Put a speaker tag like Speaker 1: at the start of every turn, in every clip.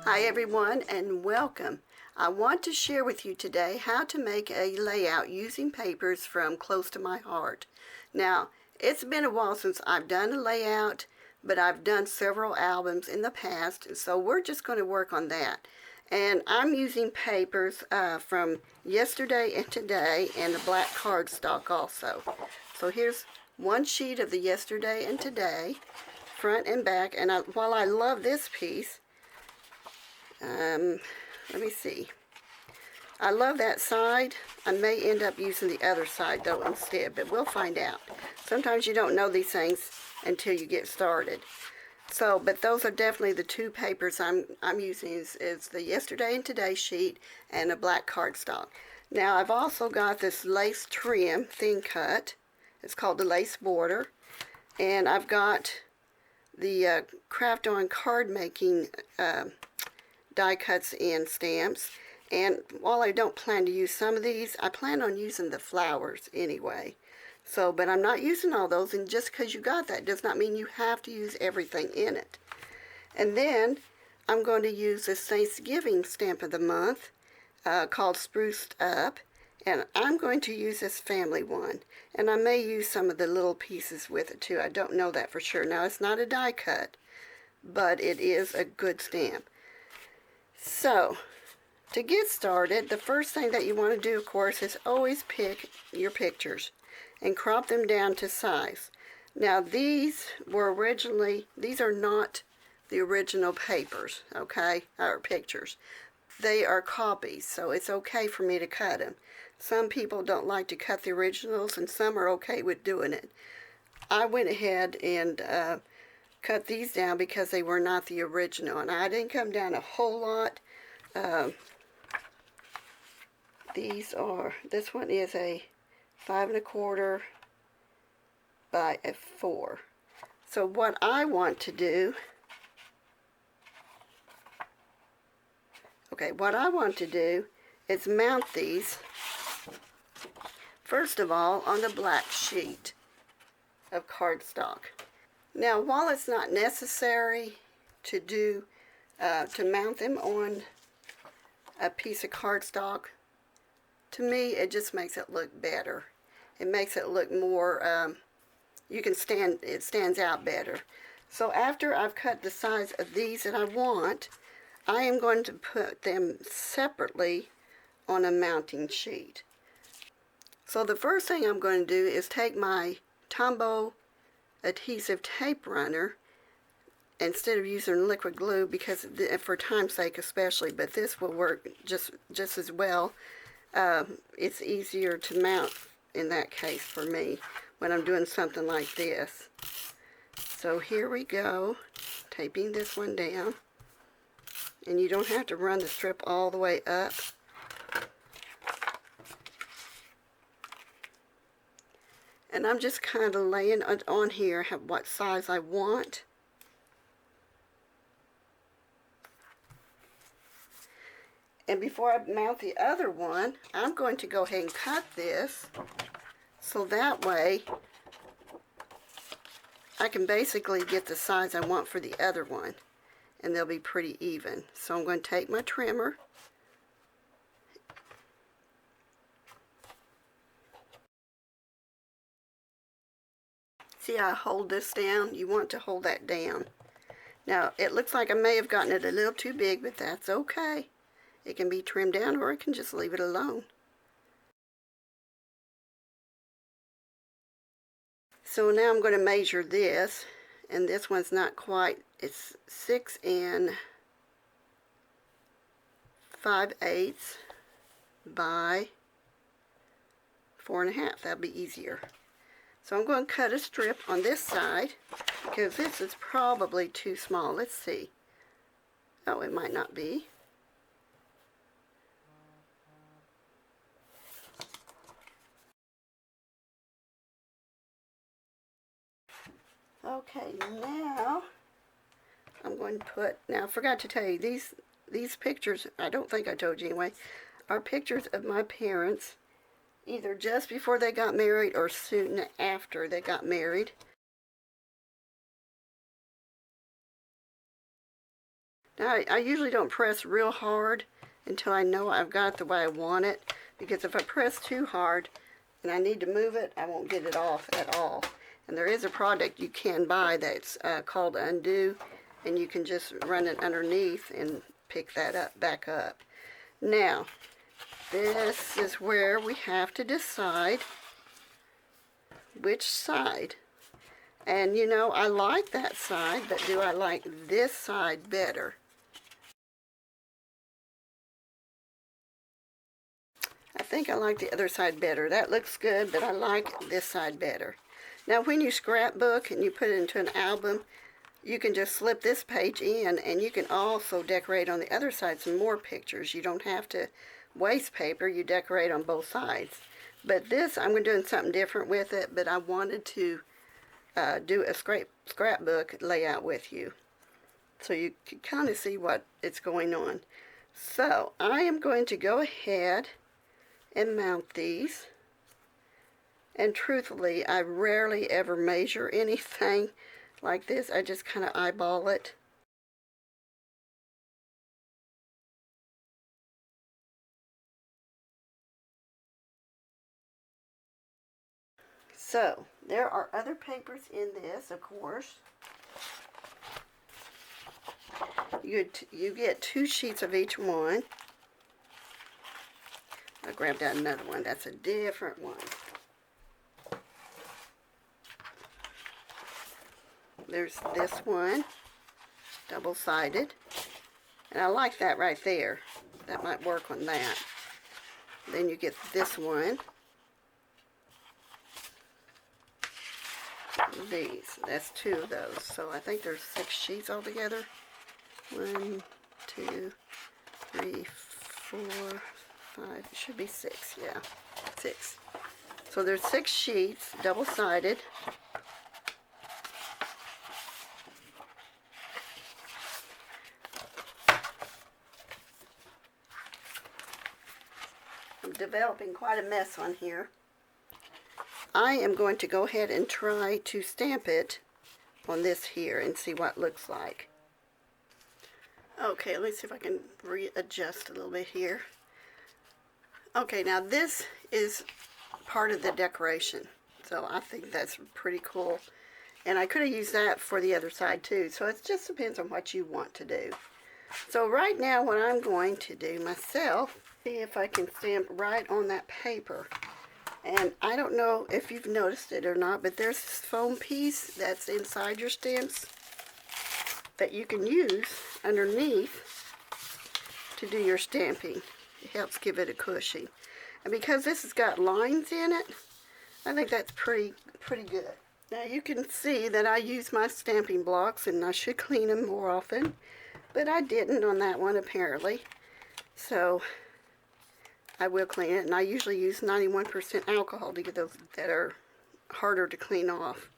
Speaker 1: Hi everyone and welcome. I want to share with you today how to make a layout using papers from close to my heart. Now, it's been a while since I've done a layout, but I've done several albums in the past, so we're just going to work on that. And I'm using papers from yesterday and today and the black cardstock also. So here's one sheet of the yesterday and today, front and back, and while I love this piece, let me see. I love that side. I may end up using the other side though instead, but we'll find out. Sometimes you don't know these things until you get started. So, but those are definitely the two papers I'm using is the yesterday and today sheet and a black cardstock. Now I've also got this lace trim, thin cut. It's called the lace border, and I've got the craft on card making die cuts and stamps. And while I don't plan to use some of these, I plan on using the flowers anyway. So, but I'm not using all those, and just because you got that does not mean you have to use everything in it. And then I'm going to use this Thanksgiving stamp of the month called Spruced Up, and I'm going to use this family one, and I may use some of the little pieces with it too. I don't know that for sure. Now, it's not a die cut, but it is a good stamp. So, to get started, the first thing that you want to do, of course, is always pick your pictures and crop them down to size. Now, these are not the original papers, okay, or pictures. They are copies, so it's okay for me to cut them. Some people don't like to cut the originals, and some are okay with doing it. I went ahead and cut these down because they were not the original, and I didn't come down a whole lot. This one is a 5 1/4 by a 4. So what I want to do, is mount these, first of all, on the black sheet of cardstock. Now, while it's not necessary to mount them on a piece of cardstock, to me it just makes it look better. It makes it look more, it stands out better. So after I've cut the size of these that I want, I am going to put them separately on a mounting sheet. So the first thing I'm going to do is take my Tombow adhesive tape runner, instead of using liquid glue, because for time's sake especially, but this will work just as well. It's easier to mount in that case for me when I'm doing something like this. So here we go, taping this one down, and you don't have to run the strip all the way up. And I'm just kind of laying it on here what size I want. And before I mount the other one, I'm going to go ahead and cut this, so that way I can basically get the size I want for the other one, and they'll be pretty even. So I'm going to take my trimmer, see how I hold this down? You want to hold that down. Now, it looks like I may have gotten it a little too big, but that's okay. It can be trimmed down, or I can just leave it alone. So now I'm going to measure this, and this one's not quite, it's 6 5/8 by 4 1/2. That'll be easier. So I'm going to cut a strip on this side, because this is probably too small. Let's see. Oh, it might not be. Okay, now I'm going to put, now I forgot to tell you, these pictures, I don't think I told you anyway, are pictures of my parents, either just before they got married or soon after they got married. Now, I usually don't press real hard until I know I've got it the way I want it, because if I press too hard and I need to move it, I won't get it off at all. And there is a product you can buy that's called Undo, and you can just run it underneath and pick that up back up. Now, this is where we have to decide which side. And you know, I like that side, but do I like this side better? I think I like the other side better. That looks good, but I like this side better. Now, when you scrapbook and you put it into an album, you can just slip this page in, and you can also decorate on the other side some more pictures. You don't have to waste paper. You decorate on both sides. But this, I'm doing something different with it, but I wanted to do a scrapbook layout with you, so you can kind of see what is going on. So I am going to go ahead and mount these. And truthfully, I rarely ever measure anything like this. I just kind of eyeball it. So, there are other papers in this, of course. You get 2 sheets of each one. I grabbed out another one. That's a different one. There's this one, double-sided. And I like that right there. That might work on that. Then you get this one. These. That's 2 of those. So I think there's 6 sheets altogether. 1, 2, 3, 4, 5. It should be 6. Yeah, 6. So there's 6 sheets, double-sided. I'm developing quite a mess on here. I am going to go ahead and try to stamp it on this here and see what it looks like. Okay, let's see if I can readjust a little bit here. Okay, now this is part of the decoration, so I think that's pretty cool. And I could have used that for the other side too, so it just depends on what you want to do. So right now what I'm going to do myself, see if I can stamp right on that paper. And I don't know if you've noticed it or not, but there's this foam piece that's inside your stamps that you can use underneath to do your stamping. It helps give it a cushion. And because this has got lines in it, I think that's pretty good. Now you can see that I use my stamping blocks, and I should clean them more often, but I didn't on that one apparently. So I will clean it, and I usually use 91% alcohol to get those that are harder to clean off.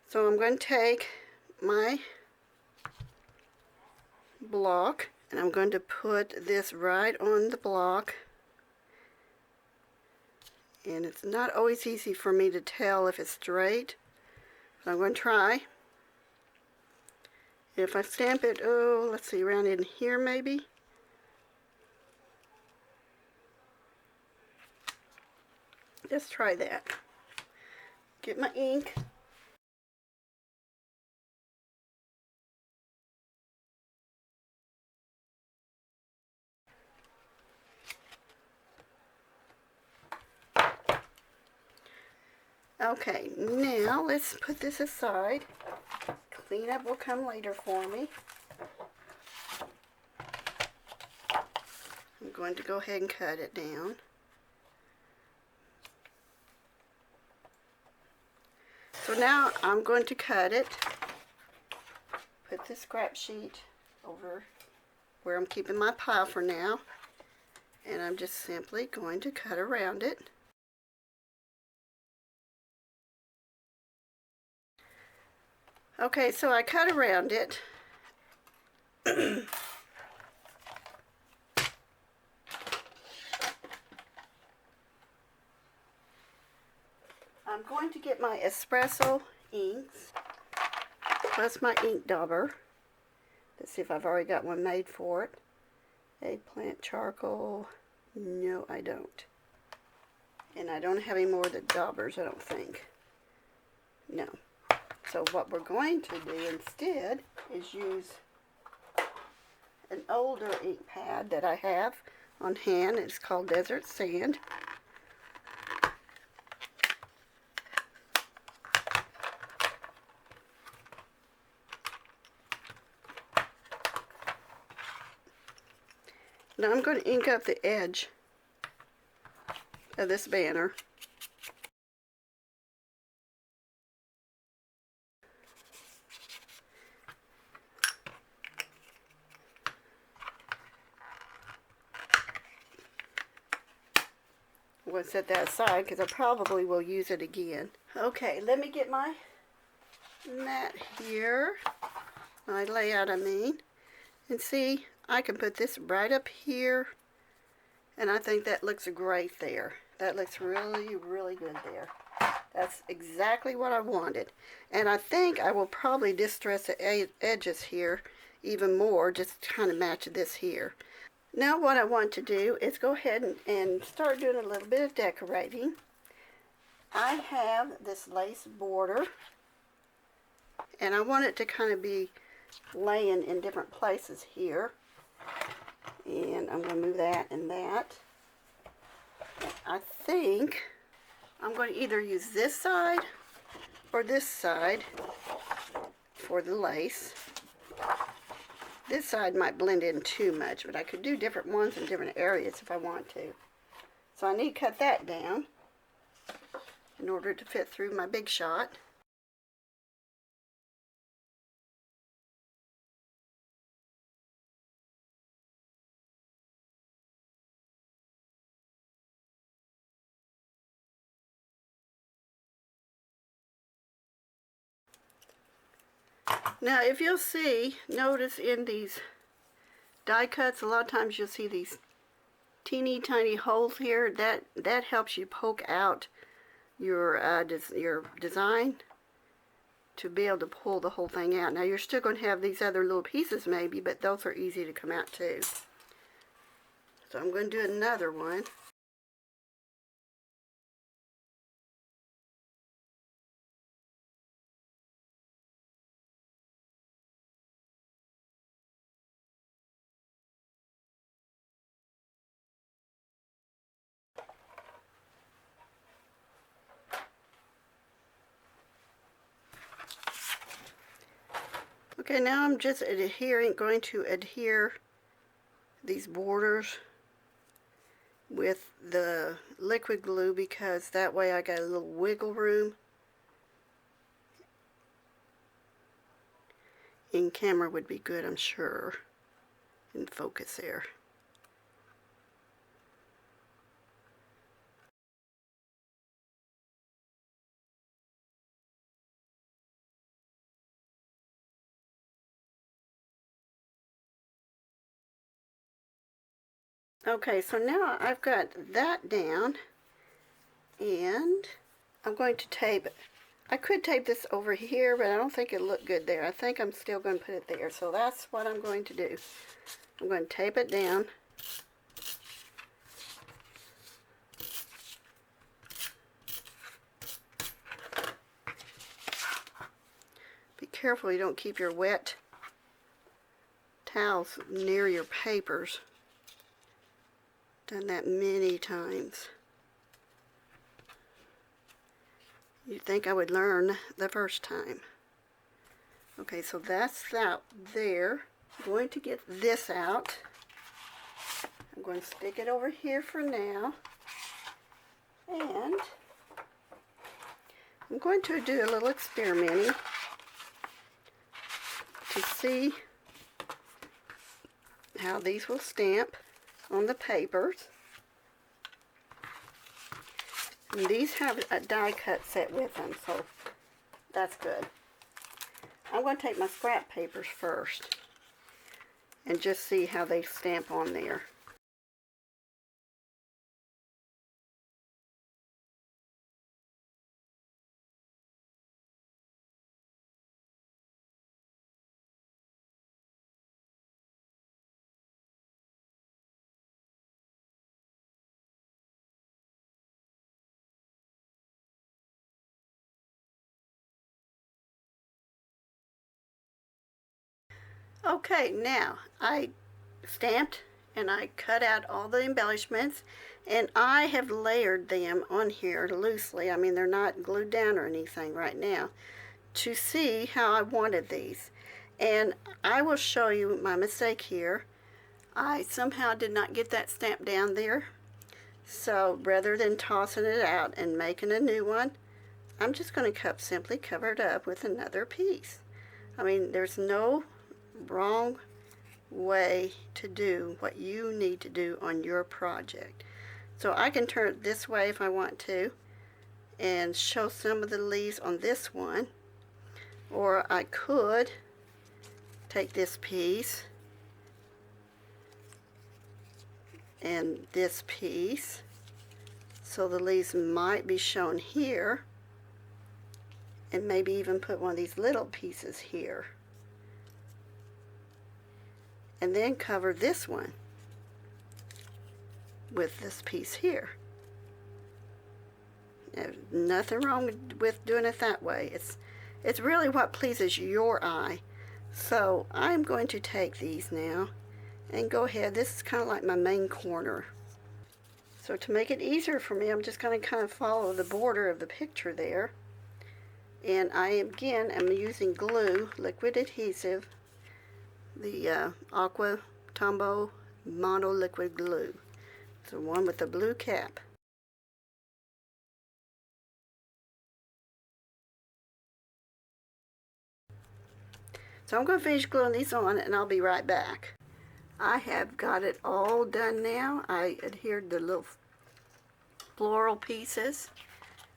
Speaker 1: So I'm going to take my block, and I'm going to put this right on the block. And it's not always easy for me to tell if it's straight, but I'm going to try. If I stamp it, oh, let's see, around in here maybe. Let's try that. Get my ink. Okay, now let's put this aside. Cleanup will come later for me. I'm going to go ahead and cut it down. So now I'm going to cut it. Put the scrap sheet over where I'm keeping my pile for now. And I'm just simply going to cut around it. Okay, so I cut around it. I'm going to get my espresso inks plus my Inktober. This Let's see if I've already got one made for it. Eggplant charcoal. No, I don't. And I don't have any more of the daubers, I don't think. No. So what we're going to do instead is use an older ink pad that I have on hand. It's called Desert Sand. Now I'm going to ink up the edge of this banner. I'm going to set that aside because I probably will use it again. Okay, let me get my mat here, my layout I mean, and see, I can put this right up here, and I think that looks great there. That looks really, really good there. That's exactly what I wanted. And I think I will probably distress the edges here even more, just to kind of match this here. Now what I want to do is go ahead and start doing a little bit of decorating. I have this lace border, and I want it to kind of be laying in different places here. And I'm going to move that and that. I think I'm going to either use this side or this side for the lace. This side might blend in too much, but I could do different ones in different areas if I want to. So I need to cut that down in order to fit through my big shot. Now if you'll see, notice in these die cuts, a lot of times you'll see these teeny tiny holes here. That helps you poke out your design to be able to pull the whole thing out. Now you're still going to have these other little pieces maybe, but those are easy to come out too. So I'm going to do another one. Okay, now I'm just going to adhere these borders with the liquid glue, because that way I got a little wiggle room. In camera would be good, I'm sure, in focus there. Okay, so now I've got that down, and I'm going to tape it. I could tape this over here, but I don't think it'll look good there. I think I'm still going to put it there, so that's what I'm going to do. I'm going to tape it down. Be careful you don't keep your wet towels near your papers. Done that many times. You'd think I would learn the first time. Okay, so that's that there. I'm going to get this out. I'm going to stick it over here for now. And I'm going to do a little experimenting to see how these will stamp on the papers. And these have a die cut set with them, so that's good. I'm going to take my scrap papers first and just see how they stamp on there. Okay, now I stamped and I cut out all the embellishments, and I have layered them on here loosely. I mean, they're not glued down or anything right now, to see how I wanted these. And I will show you my mistake here. I somehow did not get that stamp down there. So rather than tossing it out and making a new one, I'm just going to simply cover it up with another piece. I mean, there's no wrong way to do what you need to do on your project. So I can turn it this way if I want to and show some of the leaves on this one, or I could take this piece and this piece, so the leaves might be shown here, and maybe even put one of these little pieces here, and then cover this one with this piece here. There's nothing wrong with doing it that way. It's really what pleases your eye. So I'm going to take these now and go ahead. This is kind of like my main corner. So to make it easier for me, I'm just going to kind of follow the border of the picture there. And I again am using glue, liquid adhesive, the Aqua Tombow Mono Liquid Glue. It's the one with the blue cap. So I'm going to finish gluing these on and I'll be right back. I have got it all done now. I adhered the little floral pieces,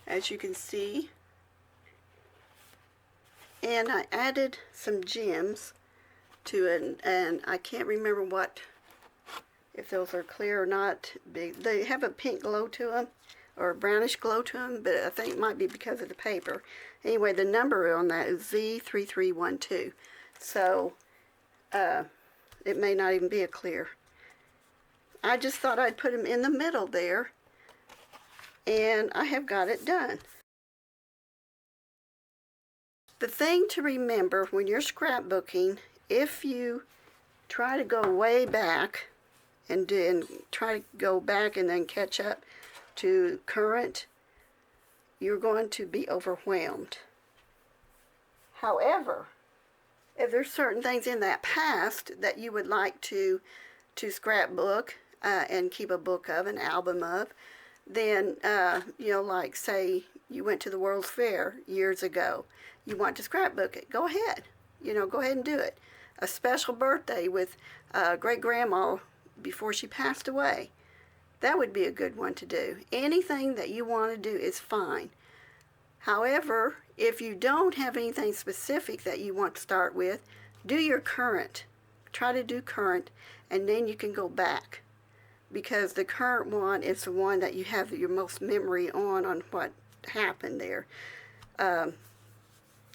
Speaker 1: as you can see. And I added some gems to it, and I can't remember if those are clear or not. They have a pink glow to them, or a brownish glow to them, but I think it might be because of the paper. Anyway, the number on that is Z3312. So, it may not even be a clear. I just thought I'd put them in the middle there, and I have got it done. The thing to remember when you're scrapbooking, if you try to go way back and try to go back and then catch up to current, you're going to be overwhelmed. However, if there's certain things in that past that you would like to scrapbook and keep a book of, an album of, then, you know, like say you went to the World's Fair years ago, you want to scrapbook it, go ahead. You know, go ahead and do it. A special birthday with great-grandma before she passed away. That would be a good one to do. Anything that you want to do is fine. However, if you don't have anything specific that you want to start with, do your current. Try to do current, and then you can go back. Because the current one is the one that you have your most memory on what happened there.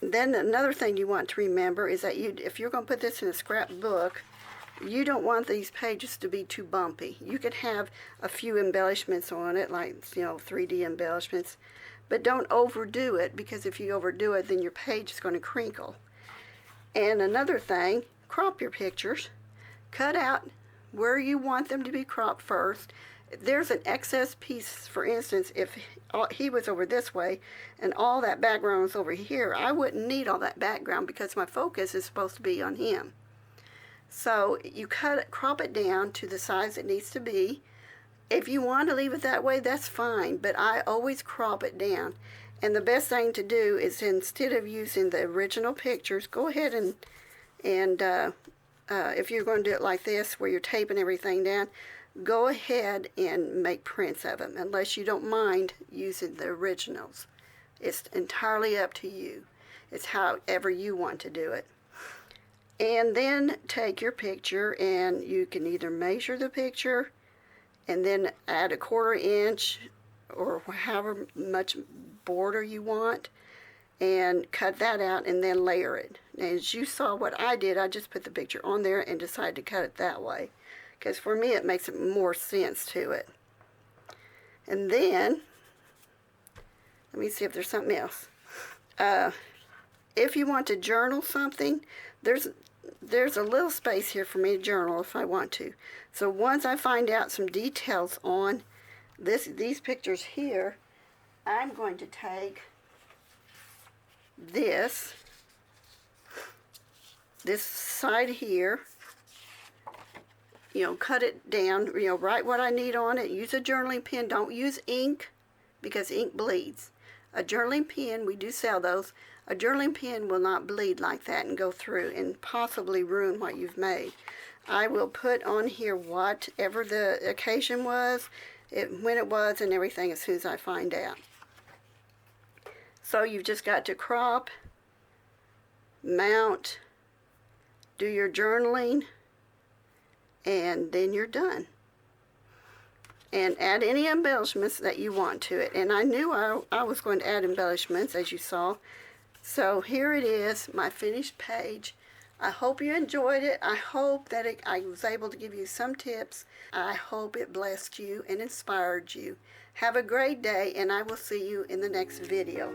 Speaker 1: Then another thing you want to remember is that if you're going to put this in a scrapbook, you don't want these pages to be too bumpy. You could have a few embellishments on it, like, you know, 3D embellishments, but don't overdo it, because if you overdo it, then your page is going to crinkle. And another thing, crop your pictures. Cut out where you want them to be cropped first. There's an excess piece, for instance, if he was over this way and all that background was over here, I wouldn't need all that background because my focus is supposed to be on him. So you crop it down to the size it needs to be. If you want to leave it that way, that's fine, but I always crop it down. And the best thing to do is, instead of using the original pictures, go ahead and if you're going to do it like this, where you're taping everything down, go ahead and make prints of them, unless you don't mind using the originals. It's entirely up to you. It's however you want to do it. And then take your picture, and you can either measure the picture and then add a 1/4 inch or however much border you want, and cut that out and then layer it. As you saw what I did, I just put the picture on there and decided to cut it that way, because for me it makes it more sense to it. And then, let me see if there's something else. If you want to journal something, there's there's a little space here for me to journal if I want to. So once I find out some details on these pictures here, I'm going to take this side here, cut it down, write what I need on it. Use a journaling pen. Don't use ink because ink bleeds. A journaling pen, we do sell those. A journaling pen will not bleed like that and go through and possibly ruin what you've made. I will put on here whatever the occasion was, when it was, and everything as soon as I find out. So you've just got to crop, mount, do your journaling, and then you're done. And add any embellishments that you want to it. And I knew I was going to add embellishments, as you saw. So here it is, my finished page. I hope you enjoyed it. I hope that I was able to give you some tips. I hope it blessed you and inspired you. Have a great day, and I will see you in the next video.